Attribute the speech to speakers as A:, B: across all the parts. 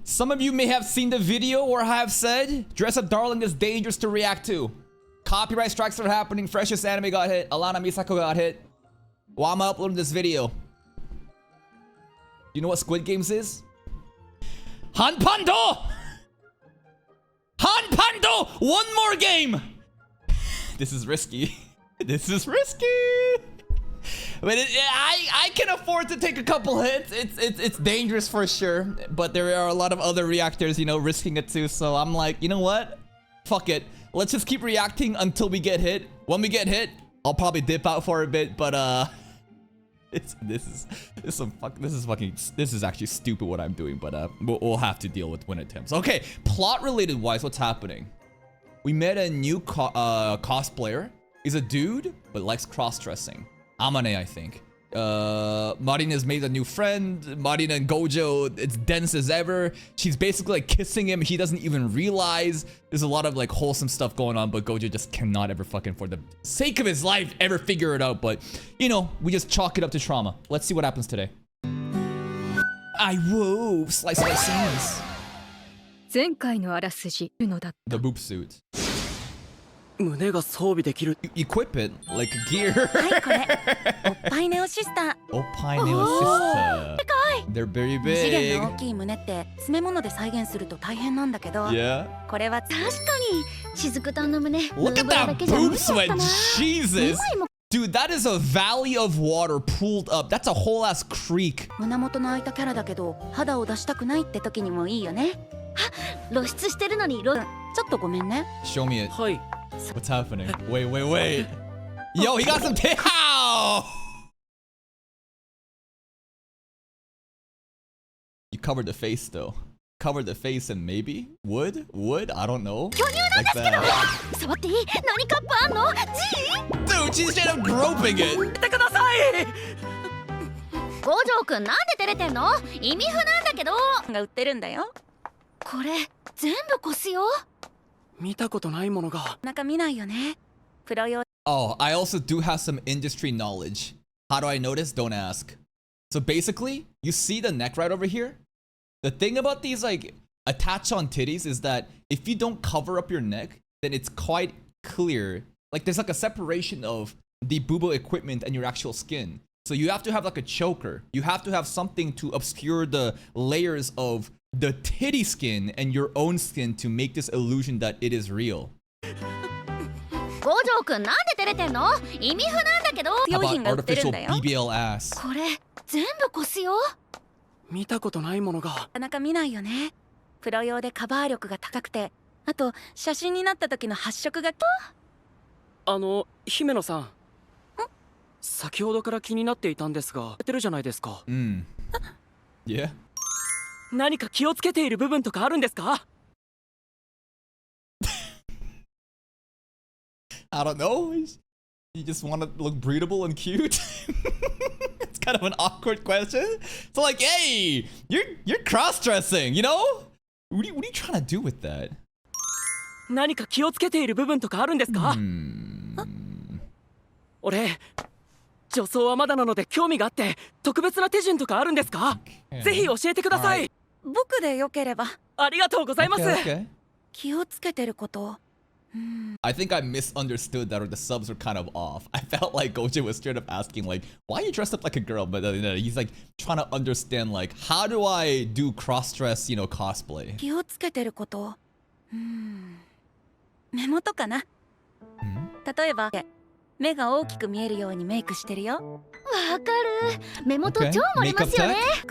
A: Some of you may have seen the video or have said, dress up darling is dangerous to react to. Copyright strikes are happening. Freshest anime got hit. Alana Misako got hit. Why am I uploading this video? You know what Squid Games is? Hanpando! Hanpando! One more game! This is risky. This is risky. But I can afford to take a couple hits. It's dangerous for sure. But there are a lot of other reactors, you know, risking it too. So I'm like, you know what? Fuck it. Let's just keep reacting until we get hit. When we get hit, I'll probably dip out for a bit. But this is actually stupid what I'm doing. But we'll have to deal with win attempts. Okay, plot related wise, what's happening? We met a new cosplayer. He's a dude, but likes cross-dressing. Amane, I think. Marin has made a new friend. Marin and Gojo, it's dense as ever. She's basically like kissing him. He doesn't even realize. There's a lot of like wholesome stuff going on, but Gojo just cannot ever fucking, for the sake of his life, ever figure it out. But, you know, we just chalk it up to trauma. Let's see what happens today. Whoa, slice. The boob suit. Equip it like gear. They're very big. Yeah. Look at that boob sweat. Jesus. Dude, that is a valley of water pooled up. That's a whole ass creek. Show me it. What's happening? Wait. Yo, he got some You covered the face though. Covered the face and maybe wood? I don't know. Like that. Dude, she's straight up groping it. Oh, I also do have some industry knowledge. How do I know this? Don't ask. So basically, you see the neck right over here? The thing about these like attach on titties is that if you don't cover up your neck, then it's quite clear. Like there's like a separation of the boobo equipment and your actual skin. So you have to have like a choker. You have to have something to obscure the layers of the titty skin and your own skin to make this illusion that it is real. How about artificial BBL ass? Yeah. I don't know. You just want to look breathable and cute. It's kind of an awkward question. So like, hey, you're cross-dressing, you know? What are you trying to do with that? Okay. I think I misunderstood that, or the subs were kind of off. I felt like Gojo was straight up asking like, why are you dressed up like a girl? But he's like trying to understand like, how do I do cross-dress, you know, cosplay? Makeup tech?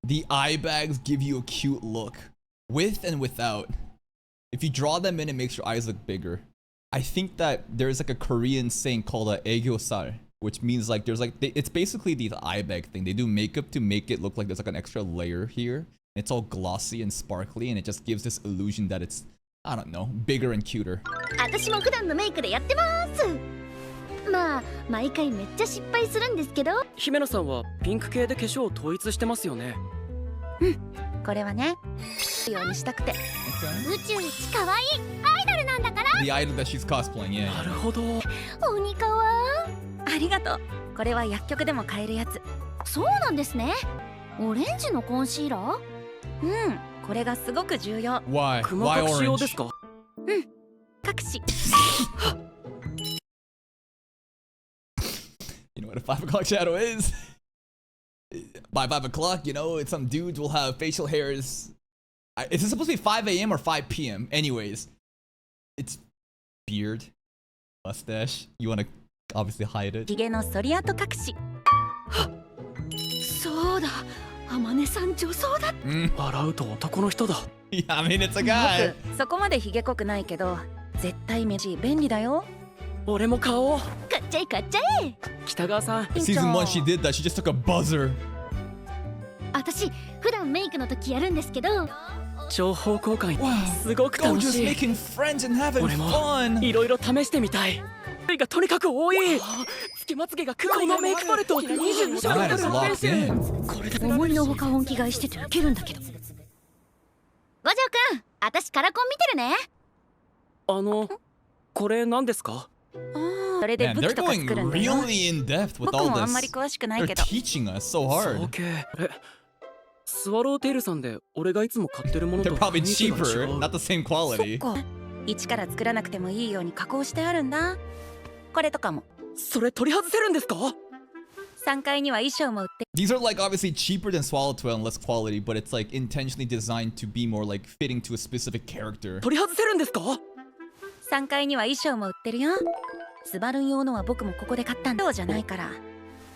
A: The eye bags give you a cute look, with and without. If you draw them in, it makes your eyes look bigger. I think that there's like a Korean saying called a 애교살, which means like there's like, it's basically the eye bag thing. They do makeup to make it look like there's like an extra layer here. It's all glossy and sparkly, and it just gives this illusion that it's, I don't know, bigger and cuter. The idol that she's cosplaying, yeah.
B: これは薬局でも買えるやつ。
C: そうなんですね。オレンジのコンシーラー？
B: うん、これがすごく重要。
A: Why?
D: 熊
A: Why
D: 隠し用
A: orange?
D: ですか？
B: 隠し。
A: You know what a 5 o'clock shadow is? By 5 o'clock, you know, some dudes will have facial hairs. Is it supposed to be 5 a.m. or 5 p.m.? Anyways, it's beard, mustache. You want to obviously hide it.
B: ヒゲの反り跡隠し。
C: そうだ、天音さん女装だ。
D: 洗うと男の人だ。
A: Yeah, I mean, it's a guy.
B: 僕そこまでヒゲ濃くないけど、絶対メジ便利だよ。
D: 俺も買おう。
C: 買っちゃえ買っちゃえ。
D: 北川さん。
A: Season 1, she did that. She just took a buzzer.
C: 私普段メイクの時やるんですけど。
D: 情報交換
A: Wow,
D: すごく楽
A: Gojo's
D: しい。
A: making friends and having
D: 俺も
A: fun.
D: いろいろ試してみたい。がとにかく多い。つけまつげが黒のメイクパレット22種類
A: That is locked in.
D: これで
C: 思いのほか本気買いしててウケるんだけど。五条くん、私カラコン見てるね。
D: これ何ですか？
B: それで
A: Man,
B: 武
A: they're
B: 器とか
A: going
B: 作るんだよ。
A: really in depth with
B: 僕
A: all
B: もあんまり
A: this.
B: 詳しくない
A: They're
B: けど。
A: teaching us so
D: そう
A: hard.
D: け。スワローテールさんで俺がいつも買ってるもの
A: They're
D: と
A: probably
D: 雰囲気が
A: cheaper,
D: 違う。
A: not the same
B: そっ
A: quality.
B: か。一から作らなくてもいいように加工してあるんだ。これとかも。
D: それ取り外せるんですか
B: 3階には衣装も売って。
A: These are like obviously cheaper than Swallowtail and less quality, but it's like intentionally designed to be more like fitting to a specific character.
D: 取り外せるんですか
B: 3階には衣装も売ってるよ。スバルン用のは僕もここで買ったんだ。そうじゃないから。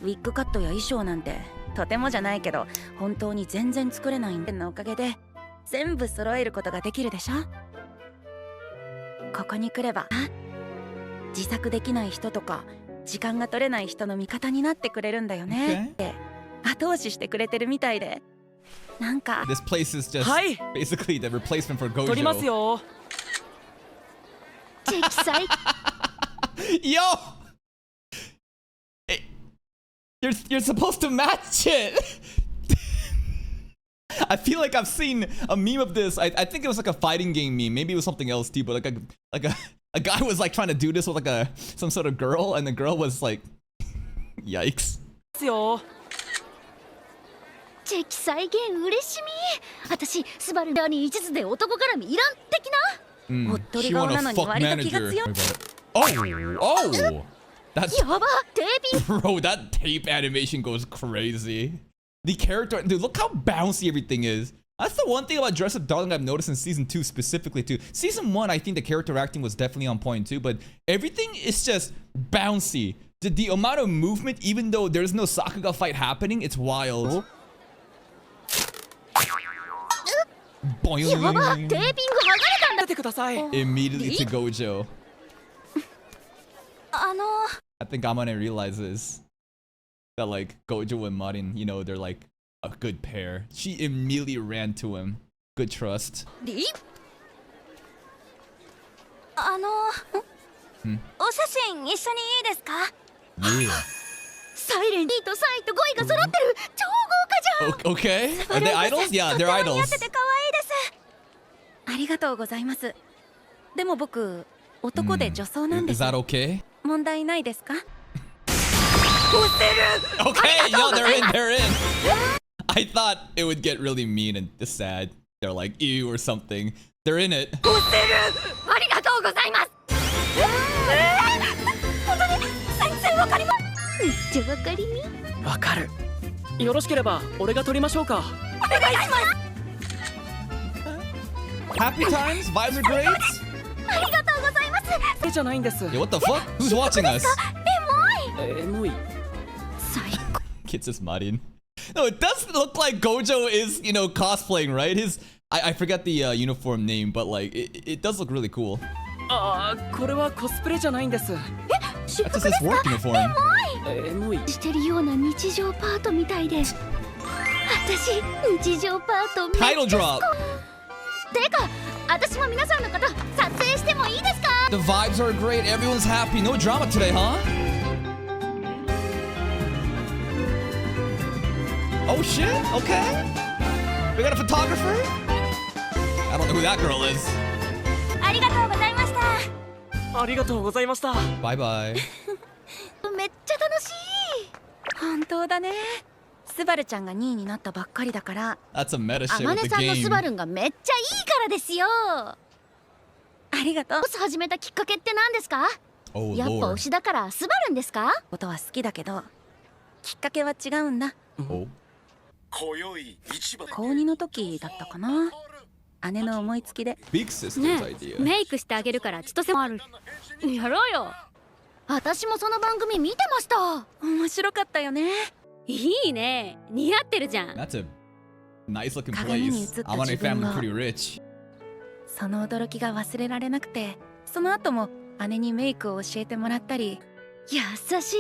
B: ウィッグカットや衣装なんてとてもじゃないけど本当に全然作れないんでのおかげで全部揃えることができるでしょ。ここに来れば自作できない人とか時間が取れない人の味方になってくれるんだよねって後押ししてくれてるみたいで、なんか
A: This place is just
D: はい
A: basically the replacement for
D: 取ります
A: Gojo.
D: よ。
C: 積載。
A: Yo! Hey, you're supposed to match it! I feel like I've seen a meme of this. I think it was like a fighting game meme. Maybe it was something else too, but a guy was like trying to do this with like some sort of girl, and the girl was like, yikes.
D: ですよ。
C: 積載源嬉しみ。私スバルダーに一途で男絡みいらん的な。
B: おっとり
A: She
B: 顔
A: wanna
B: なのに
A: fuck
B: 割と気が
A: manager.
B: 強い。
A: Oh! Oh! That's
C: やば、テーピング。
A: bro, that tape animation goes crazy. The character, dude, look how bouncy everything is. That's the one thing about Dress Up Darling I've noticed in season 2 specifically too. Season 1, I think the character acting was definitely on point too, but everything is just bouncy. The amount of movement, even though there's no Sakuga fight happening, it's wild.
C: やば、テーピング剥がれたんだ。
D: 出てください。
A: Immediately to Gojo.
C: あの
A: I think I'm gonna realize this. That like Gojo and Marin, you know, they're like a good pair. She immediately ran to him. Good trust.
C: リお写真一緒にいいですか？
A: Yeah.
C: サイレン D とサイと5位が揃ってる。超豪華じゃん。
A: Okay. Are they idols? Yeah, they're
C: とても似合
A: idols.
C: ってて可愛いです。
B: ありがとうございます。でも僕男で女装なんで
A: Is
B: す。
A: that okay?
B: 問題ないですか？
A: Okay, no, they're in, they're in. I thought it would get really mean and sad. They're like, ew or something. They're in it.
C: ありがとうございます。本当に全然わかります。めっちゃわかりみ。
D: わかる。よろしければ俺が取りましょうか。
C: お願いします。
A: Happy times? Vibes are great?
C: ありがとうございます。
D: それじゃないんです。
A: Yeah, what the fuck? Who's watching us?
D: エモい。
C: 最高。
A: Kids is Marin. No, it does look like Gojo is, you know, cosplaying, right? I forget the uniform name, but like, it does look really cool.
D: ああ、これはコスプレじゃないんです。
C: 私
A: That's
C: 服
A: just
C: で
A: his
C: す
A: work
C: か？
A: uniform.
D: エモい。
C: してるような日常パートみたいで。私日常パートめっちゃ
A: Title drop.
C: てか、私も皆さんのこと撮影してもいいですか？
A: The vibes are great. Everyone's happy. No drama today, huh? Oh shit. Okay. We got a photographer? I don't know who that girl is.
C: ありがとうございました。
D: ありがとうございました。
A: Bye bye.
C: めっちゃ楽しい。
B: 本当だね。スバルちゃんが2位になったばっかりだから。
A: That's a meta
C: あ
A: shit
C: ま
A: with
C: ね
A: the
C: さんのスバ
A: game.
C: ルンがめっちゃいいからですよ。
B: ありがとう。
C: ボス始めたきっかけって何ですか？
A: Oh
C: やっぱ
A: lord.
C: 推しだからスバルンですか？
B: ことは好きだけど、きっかけは違うんだ。
A: Oh.
B: 高2の時だったかな。姉の思いつきで。
A: Big sister's
C: ね
A: idea.
C: え、メイクしてあげるから千歳もある。やろうよ。私もその番組見てました。
B: 面白かったよね。
C: いいね、似合ってるじゃん。
A: That's a nice looking
B: 鏡に映っ
A: place.
B: た
A: I'm on a
B: 自分
A: family
B: が
A: pretty rich.
B: その驚きが忘れられなくて、その後も姉にメイクを教えてもらったり。
C: 優しい、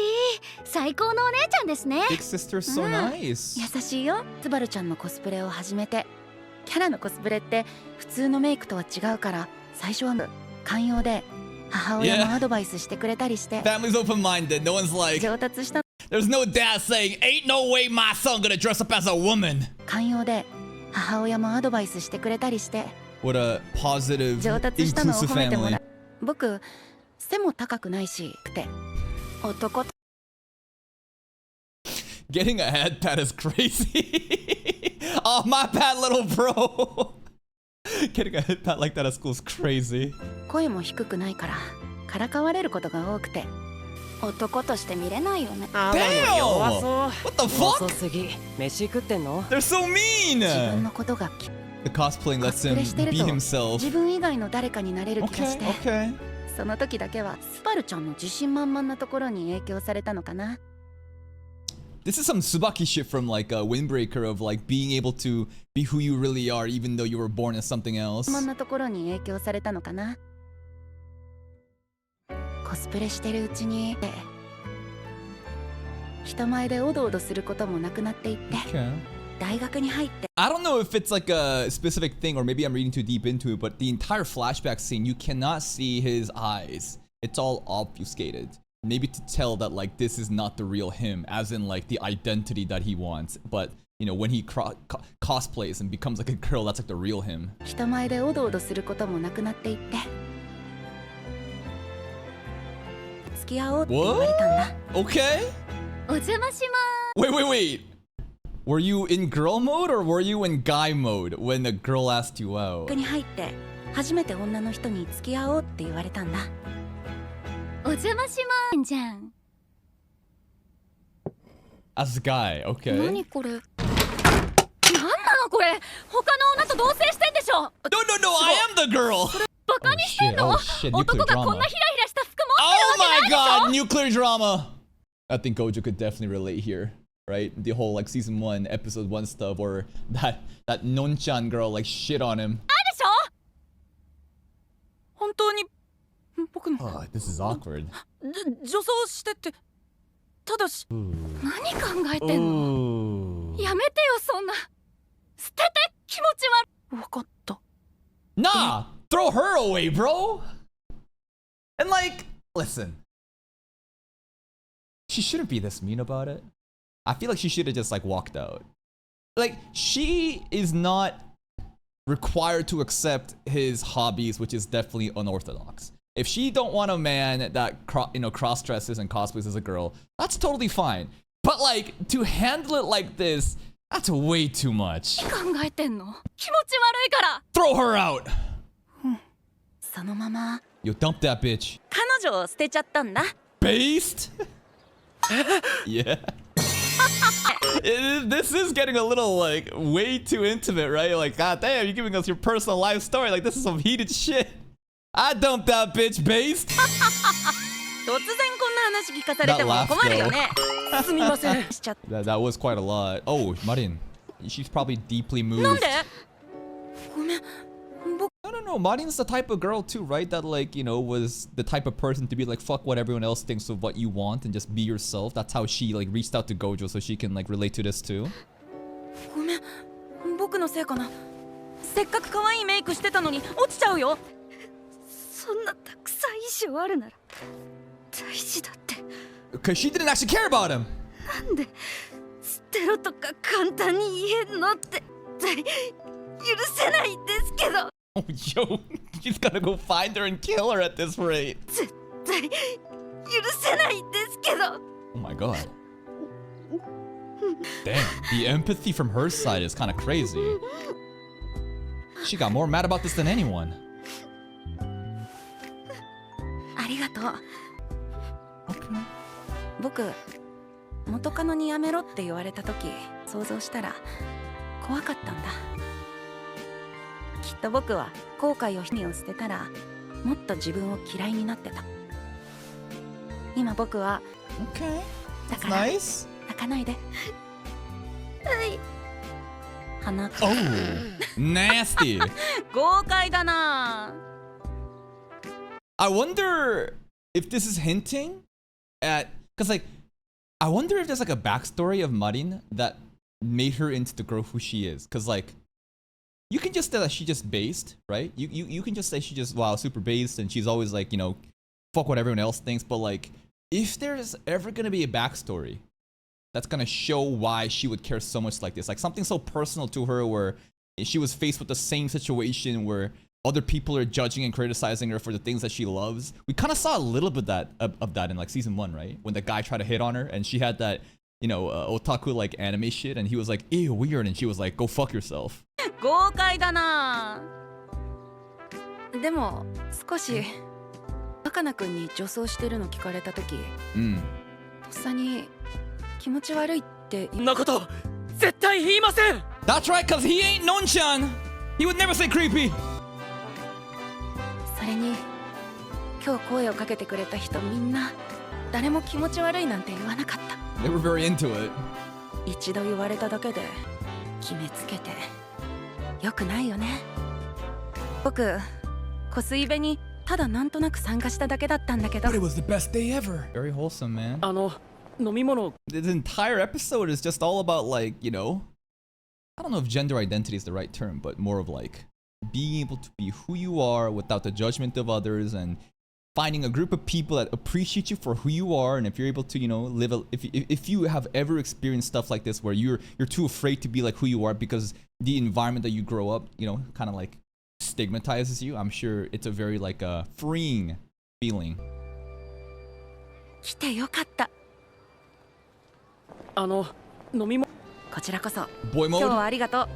C: 最高のお姉ちゃんですね。
A: Big sister's so nice.
B: 優しいよ。スバルちゃんのコスプレを始めて、キャラのコスプレって普通のメイクとは違うから、最初は寛容で母親もアドバイスしてくれたりして、
A: Family's open-minded. No one's like,
B: 上達した。
A: there's no dad saying, ain't no way my son gonna dress up as a woman.
B: 寛容で母親もアドバイスしてくれたりして、
A: What a positive,
B: 上達したのを
A: inclusive
B: 褒めても
A: family.
B: らう。僕背も高くないし、男と
A: Getting a head pat is crazy. Oh, my bad, little bro. Getting a head pat like that at school is crazy.
B: 声も低くないからからかわれることが多くて、男として見れないよね。
A: Damn!
D: 弱そう。
A: What the
D: 遅
A: fuck?
D: すぎ。飯食ってんの？
A: They're so
B: 自分
A: mean!
B: のことが
A: The cosplaying
B: コ
A: lets
B: スプレして
A: him
B: る
A: be
B: と
A: himself.
B: 自分以外の誰かになれる気が
A: Okay,
B: して、
A: okay.
B: その時だけはスバルちゃんの自信満々なところに影響されたのかな。
A: This is some Tsubaki shit from like a Windbreaker of like being able to be who you really are even though you were born as something else.
B: 満々なところに影響されたのかな。コスプレしてるうちに人前でおどおどすることもなくなっていって、
A: Okay.
B: 大学に入って
A: I don't know if it's like a specific thing or maybe I'm reading too deep into it, but the entire flashback scene, you cannot see his eyes. It's all obfuscated. Maybe to tell that like this is not the real him, as in like the identity that he wants. But you know, when he cosplays and becomes like a girl, that's like the real him.
B: 人前でおどおどすることもなくなっていって、付き合おうって言われたんだ。
A: Okay.
C: お邪魔しま
A: Wait. Were you in girl mode or were you in guy mode when the girl asked you
B: 大
A: out?
B: 学に入って初めて女の人に付き合おうって言われたんだ。
C: す。お邪魔しまじゃん。
A: As a guy, okay.
C: 何これ。なんなのこれ。他の女と同棲してんでしょ。
A: No, I am the girl!
C: バカにしてんの？
A: Oh shit, nuclear
C: 男がこん
A: drama.
C: なヒラヒラした服持
A: Oh
C: ってるわ
A: my
C: けないでしょ。
A: god, nuclear drama! I think Gojo could definitely relate here, right? The whole like season 1, episode 1 stuff where that Nonchan girl like shit on him.
C: でしょ。
D: 本当に僕の
A: Oh, this is awkward.
D: 女装してて、ただし。
C: 何考えてんの。やめてよそんな。捨てて気持ち悪い。
D: わかった。
A: Nah! Throw her away, bro! And like, listen. She shouldn't be this mean about it. I feel like she should have just like walked out. Like, she is not required to accept his hobbies, which is definitely unorthodox. If she don't want a man that cross dresses and cosplays as a girl, that's totally fine. But like to handle it like this, that's way too much.
C: 考えてんの。気持ち悪いから。
A: Throw her out.
B: そのまま
A: Yo, dump that bitch.
B: 彼女を捨てちゃったんだ。
A: Based? Yeah. This is getting a little like way too intimate, right? Like, god damn, you're giving us your personal life story. Like, this is some heated shit. I dumped that bitch, Based.
B: 突然こんな話聞かされても
A: That laugh,
B: 困るよね。
D: すみません。
B: しちゃっ
A: That was quite a lot. Oh, Marin. She's probably deeply
B: た。なん
A: moved.
B: で？ごめん。僕
A: I don't know. Marin's the type of girl too, right? That like, you know, was the type of person to be like, fuck what everyone else thinks of what you want and just be yourself. That's how she like reached out to Gojo so she can like relate to this too.
B: ごめん。僕のせいかな。せっかく可愛いメイクしてたのに落ちちゃうよ。
C: そんなたくさん衣装あるなら大事だって。
A: Because she didn't actually care about him.
C: なんで捨てろとか簡単に言えんのって絶対許せないんですけど。
A: Oh, yo, she's gotta go find her and kill her at this rate.
C: 絶対許せないんですけど。
A: Oh my god. Damn, the empathy from her side is kind of crazy. She got more mad about this than anyone.
B: ありがとう。
A: Okay.
B: 僕元カノにやめろって言われた時想像したら怖かったんだ。きっと僕は後悔を日を捨てたらもっと自分を嫌いになってた。今僕は
A: Okay.
B: だ
A: That's
B: から
A: nice.
B: 泣かないで。
C: はい。
B: 鼻
A: Oh, nasty.
B: 豪快だな。
A: I wonder if this is hinting at, because like, I wonder if there's like a backstory of Marin that made her into the girl who she is. Because like, you can just say that she just based, right? You can just say she just, wow, super based and she's always like, you know, fuck what everyone else thinks. But like, if there's ever gonna be a backstory that's gonna show why she would care so much like this, like something so personal to her where she was faced with the same situation where other people are judging and criticizing her for the things that she loves. We kind of saw a little bit of that in like season 1, right? When the guy tried to hit on her and she had that, you know, otaku like anime shit and he was like, ew, weird, and she was like, go fuck yourself.
B: 豪快だな。でも少し若菜くんに女装してるの聞かれた時、とっさに気持ち悪いって
D: そんなこと絶対言いません。
A: That's right, cause he ain't Nonchan. He would never say creepy.
B: それに今日声をかけてくれた人みんな誰も気持ち悪いなんて言わなかった。
A: They were very into it.
B: 一度言われただけで決めつけてよくないよね。僕コスイベにただなんとなく参加しただけだったんだけど。
A: But it was the best day ever. Very wholesome, man.
D: 飲み物
A: This entire episode is just all about like, you know, I don't know if gender identity is the right term, but more of like being able to be who you are without the judgment of others and finding a group of people that appreciate you for who you are. And if you're able to, you know, live if you have ever experienced stuff like this where you're too afraid to be like who you are because the environment that you grow up, you know, kind of like stigmatizes you, I'm sure it's a very like freeing feeling.
B: 来てよかった。
D: 飲み物
B: こちらこそ
A: Boy
B: 今日
A: mode?
B: はありがとう。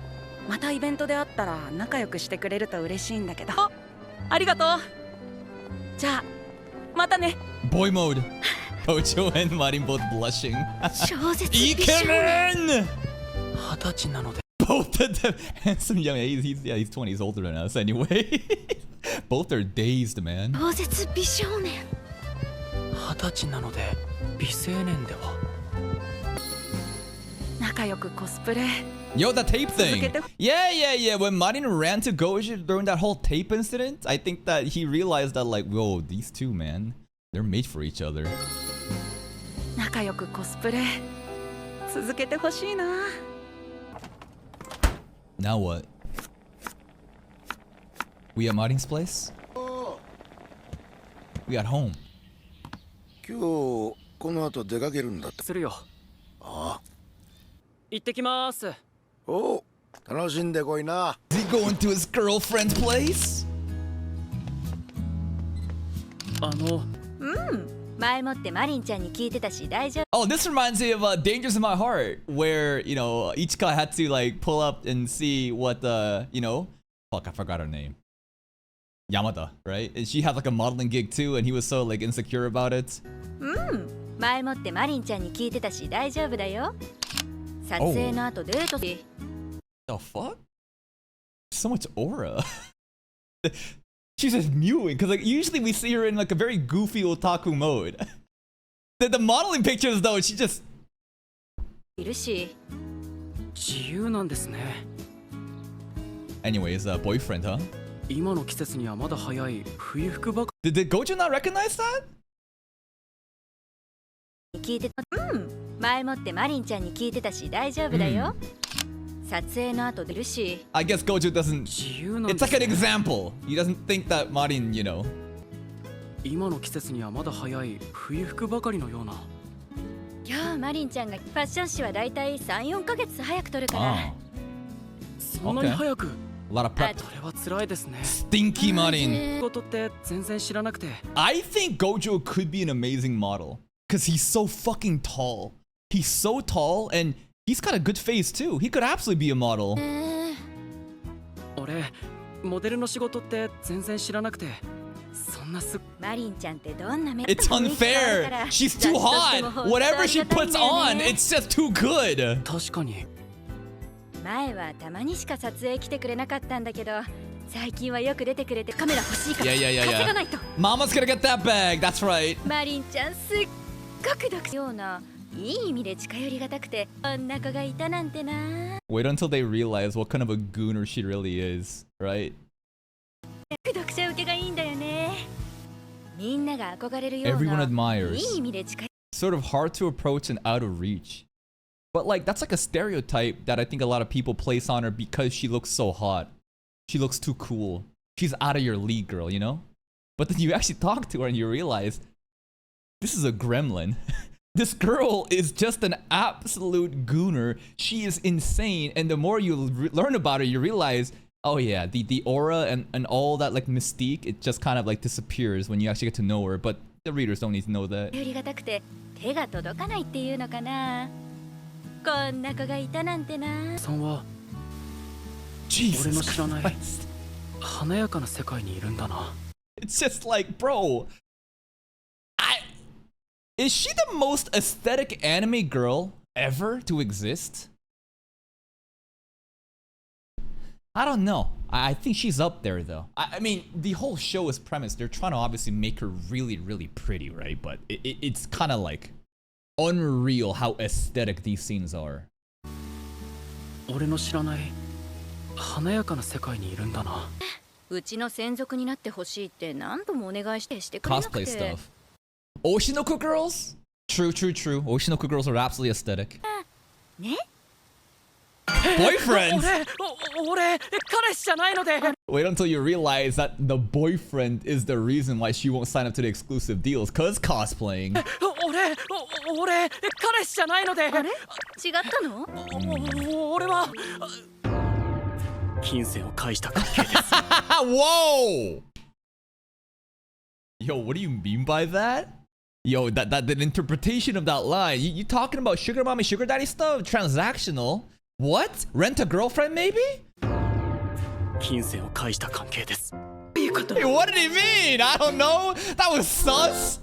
B: またイベントで会ったら仲良くしてくれると嬉しいんだけど。ありがとう。じゃあまたね。
A: Boy mode. Ocho and Marin both blushing.
C: 超絶美少年。
A: Ikemen!
D: 20歳なので
A: Both of them handsome young. He's 20. He's older than us anyway. Both are dazed, man.
C: 超絶美少年。
D: 20歳なので未成年では。
B: 仲良くコスプレ。
A: Yo, the tape thing.
B: Look at
A: Yeah. When Marin ran to Gojo during that whole tape incident, I think that he realized that like, whoa, these two, man, they're made for each other.
B: 仲良くコスプレ続けてほしいな。
A: Now what? We at Marin's place? We at home.
E: 今日この後出かけるんだって。
D: するよ。
E: ああ。
D: 行ってきます。
E: おう、楽しんでこいな。
A: Is he going to his girlfriend's place?
C: 前もってマリンちゃんに聞いてたし大丈
A: Oh, this reminds me of Dangers in My Heart, where, you know, Ichika had to, like, pull up and see what the, you know, fuck, I forgot her name. Yamada, right? And she had, like, a modeling gig, too, and he was so, like, insecure about it.
C: 夫。前もってマリンちゃんに聞いてたし大丈夫だよ。撮影の後デートし。
A: The fuck? So much aura. She's just mewing, because, like, usually we see her in, like, a very goofy otaku mode. The modeling pictures, though, she just...
C: いるし。
D: 自由なんですね。
A: Anyways, boyfriend, huh?
D: 今の季節にはまだ早い冬服ばか
A: Did Gojo not recognize that?
C: 聞いて前もってマリンちゃんに聞いてたし大丈夫だよ。撮影の後出るし。
A: I guess Gojo doesn't...
D: 自由なん
A: It's
D: です
A: like an
D: ね。
A: example. He doesn't think that Marin, you know...
D: 今の季節にはまだ早い冬服ばかりのような。
C: いやーマリンちゃんがファッション誌はだいたい 3,4 ヶ月早く撮るから
A: Oh.
D: そんなに早く。
A: A lot of prep.
D: それは辛いですね。
A: Stinky Marin.
D: ことって全然知らなくて。
A: I think Gojo could be an amazing model. Because he's so fucking tall. He's so tall and He's got a good face too. He could absolutely be a model.
D: 俺モデルの仕事って全然知らなくて、そんな
C: マリンちゃんってどんな目
A: It's unfair. She's too hot. Whatever she puts on, it's just too good.
D: 確かに。
C: 前はたまにしか撮影来てくれなかったんだけど、最近はよく出てくれてカメラ欲しいから稼がないと。
A: Mama's gonna get that bag. That's right.
C: マリンちゃんすっごく独特ようないい意味で近寄りがたくて、こんな子がいたなんてな。
A: Wait until they realize what kind of a gooner she really is, right?
C: 読者受けがいいんだよね。みんなが憧れるよう
A: Everyone
C: な
A: admires.
C: いい意味で近い。
A: Sort of hard to approach and out of reach. But like that's like a stereotype that I think a lot of people place on her because she looks so hot. She looks too cool. She's out of your league, girl, you know? But then you actually talk to her and you realize this is a gremlin. This girl is just an absolute gooner. She is insane. And the more you learn about her, you realize, oh yeah, the aura and all that like mystique, it just kind of like disappears when you actually get to know her. But the readers don't need to know that.
C: 寄りがたくて手が届かないっていうのかな。こんな子がいたなんてな。
D: さんは
A: Jesus
D: 俺の知らない
A: Christ.
D: 華やかな世界にいるんだな。
A: It's just like, bro, is she the most aesthetic anime girl ever to exist? I don't know. I think she's up there though. I mean, the whole show is premised. They're trying to obviously make her really, really pretty, right? But it's kind of like unreal how aesthetic these scenes are.
D: 俺の知らない華やかな世界にいるんだな。
C: うちの専属になってほしいって何度もお願いしてくれなくて。
A: Cosplay stuff. Oshinoku girls? True, true, true. Oshinoku girls are absolutely aesthetic.
C: ね？
A: Boyfriend!
D: 俺彼氏じゃないので。
A: Wait until you realize that the boyfriend is the reason why she won't sign up to the exclusive deals, cause cosplaying.
D: 俺彼氏じゃないので。
C: あれ？違ったの？
D: 俺は金銭を返した関係です。
A: Whoa! Yo, what do you mean by that? Yo, that interpretation of that line. You talking about sugar mommy, sugar daddy stuff? Transactional? What? Rent a girlfriend maybe?
D: 金銭を返した関係です。
A: Hey, what did he mean? I don't know. That was sus.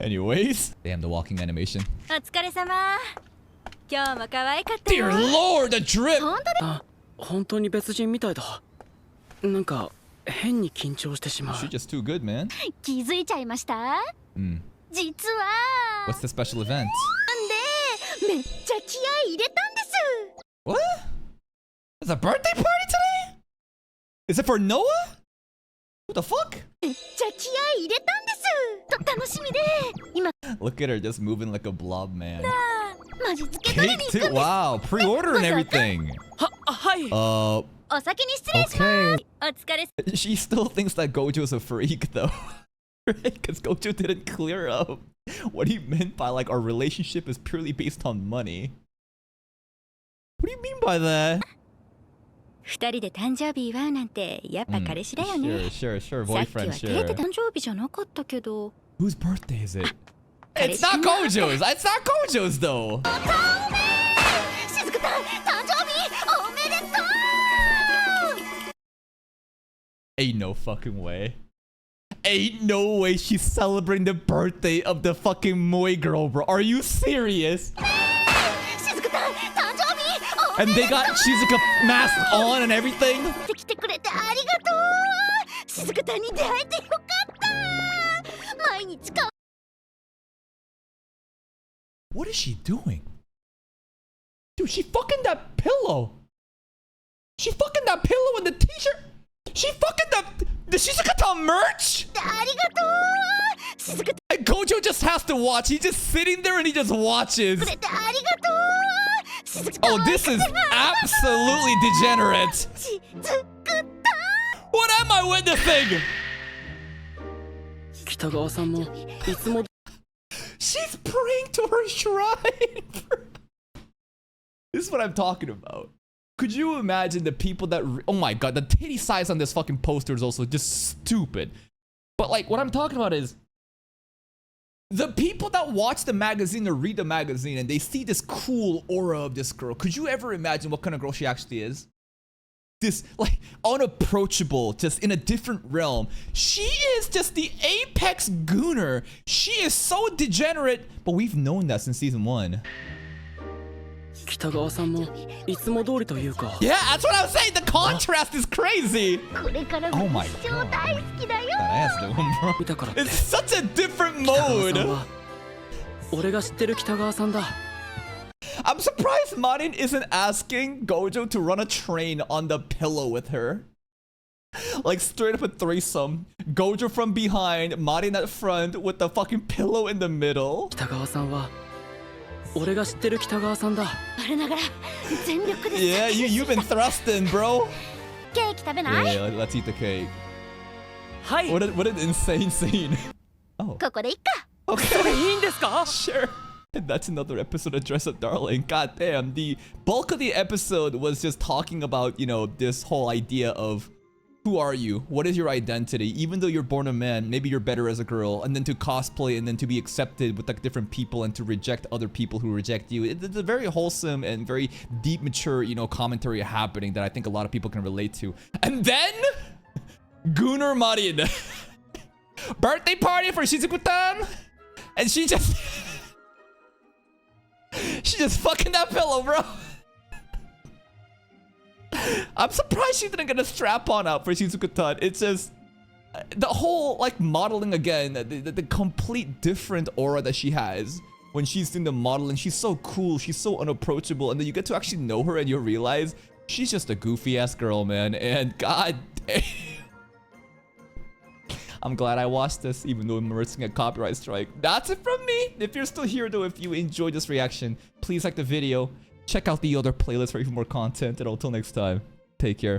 A: Anyways, damn the walking animation.
C: お疲れ様。今日も可愛かったよ。
A: Dear Lord, the drip.
C: 本当だ。
D: あ、本当に別人みたいだ。なんか変に緊張してしまう。
A: She's just too good, man.
C: 気づいちゃいました？実は。
A: What's the special event?
C: なんでめっちゃ気合い入れたんです。
A: What? It's a birthday party today? Is it for Noah? What the fuck?
C: めっちゃ気合い入れたんです。と楽しみで。今
A: Look at her just moving like a blob, man.
C: マジつけ取り
A: Cake
C: に行
A: too?
C: くんです。
A: Wow, pre-order and everything.
D: はい。
C: お先に失礼します。
A: Okay.
C: お疲れ。
A: She still thinks that Gojo's a freak, though. Right? Because Gojo didn't clear up what he meant by, like, our relationship is purely based on money. What do you mean by that?
C: 二人で誕生日祝うなんてやっぱ彼氏だよね。
A: Sure,
C: さっき
A: boyfriend,
C: はデート
A: sure.
C: 誕生日じゃなかったけど。
A: Whose birthday is it? It's not Gojo's! It's not Gojo's, though!
C: しずくさん、誕生日おめでとう。
A: Ain't no fucking way. Ain't no way she's celebrating the birthday of the fucking Moe girl, bro. Are you serious?
C: しずくさん、誕生日おめ
A: And
C: で
A: they
C: とう。
A: got Shizuka mask on and everything?
C: 来てくれてありがとう。しずくさんに出会えてよかった。毎日か。
A: What is she doing? Dude, she fucking that pillow. She fucking that pillow and the t-shirt. She fucking the Shizuka merch?
C: ありがとう。しずく
A: And Gojo just has to watch. He's just sitting there and he just watches.
C: くれてありがとう。しずく
A: Oh, this is absolutely degenerate.
C: しずく
A: What am I witnessing?
D: 北川さんもいつも
A: She's praying to her shrine. This is what I'm talking about. Could you imagine the people that... Oh my god, the titty size on this fucking poster is also just stupid. But like, what I'm talking about is... the people that watch the magazine or read the magazine and they see this cool aura of this girl, could you ever imagine what kind of girl she actually is? This like unapproachable, just in a different realm. She is just the apex gooner. She is so degenerate, but we've known that since season 1.
D: 北川さんもいつも通りというか。
A: Yeah, that's what I'm saying. The contrast is crazy.
C: これからも
A: Oh my
C: 一生
A: god.
C: 大好きだよ
A: That ass doing, bro.
D: 見たからって
A: It's such a different
D: 北川さん
A: mode.
D: は俺が知ってる北川さんだ。
A: I'm surprised Marin isn't asking Gojo to run a train on the pillow with her. Like straight up a threesome. Gojo from behind, Marin at front with the fucking pillow in the middle.
D: 北川さんは俺が知ってる北川さんだ。
C: 我ながら全力で
A: Yeah, you've been thrusting, bro.
C: ケーキ食べない
A: Yeah, let's eat the cake.
D: はい。
A: What an insane scene. Oh,
C: ここでいっか
D: それいいんですか？
A: sure. And that's another episode of Dress Up Darling. God damn, the bulk of the episode was just talking about, you know, this whole idea of who are you? What is your identity? Even though you're born a man, maybe you're better as a girl, and then to cosplay and then to be accepted with like different people and to reject other people who reject you. It's a very wholesome and very deep, mature, you know, commentary happening that I think a lot of people can relate to. And then Gooner Marin. Birthday party for Shizuku-tan, and she just fucking that pillow, bro. I'm surprised she didn't get a strap-on out for Shizuku-tan. It's just the whole like modeling again, the complete different aura that she has when she's doing the modeling. She's so cool, she's so unapproachable, and then you get to actually know her and you realize she's just a goofy ass girl, man. And god damn, I'm glad I watched this, even though I'm risking a copyright strike. That's it from me. If you're still here though, if you enjoyed this reaction, please like the video. Check out the other playlist for even more content. And until next time, take care.